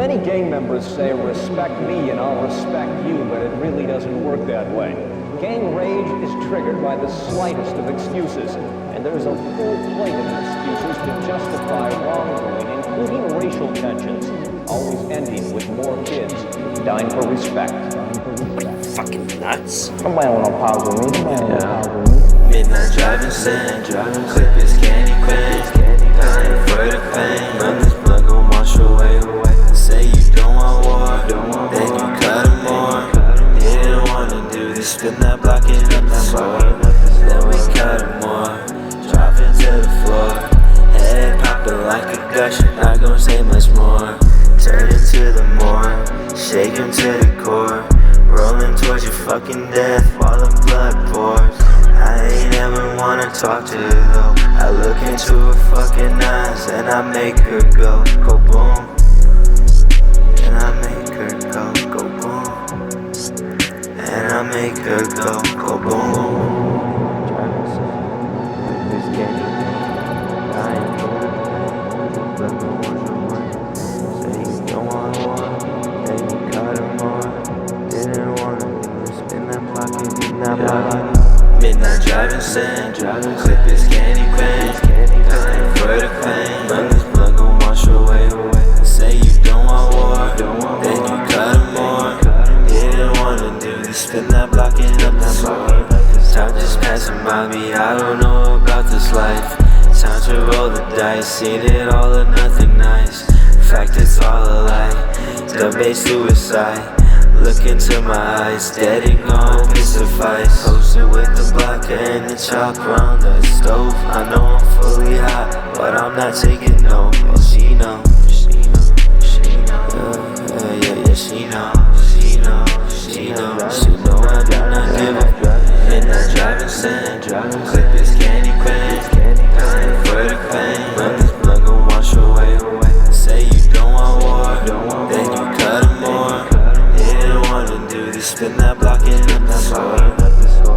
Many gang members say, respect me and I'll respect you, but it really doesn't work that way. Gang rage is triggered by the slightest of excuses, and there's a full plate of excuses to justify wrongdoing, including racial tensions, always ending with more kids dying for respect. Fucking nuts. Somebody wanna pause with me? Midnight driving sand, clip is candy paint, dying for the pain. Run this blood gon' wash away. Say you don't want war, then you cut him more. Didn't wanna do this, spin that block and up the score. Then we cut him more, dropping to the floor. Head popping like a gush, not gon' say much more. Turn into the more, shake him to the core. Rolling towards your fucking death while the blood pours. I ain't ever wanna talk to her though. I look into her fucking eyes and I make her go boom. And I make her go boom. And I make her go boom. Driving safe, this game, dying for the pain. Blood gon' wash away. Say you don't want war, then you cut him more. Didn't wanna do it, spin that block and get that block. Midnight driving sand, clip is candy paint, dying for the pain. Run this blood gon' wash away. Say you don't want war, then you cut him more. Didn't wanna do this, spin that block and up the score. Time just passing by me, I don't know about this life. Time to roll the dice, seen it all or nothing nice. Fact it's all a lie, debate suicide. Look into my eyes, dead and gone, could suffice. Posted with the blocker and the chop round the stove. I know I'm fully hot, but I'm not taking no. Oh, she know, yeah, she know, she know I do not give a midnight driving sand, clip is candy paint, dying for the pain. Run this blood gon' wash away. Say you don't want war, then you cut him more. Didn't wanna do this, spin that block and up the score.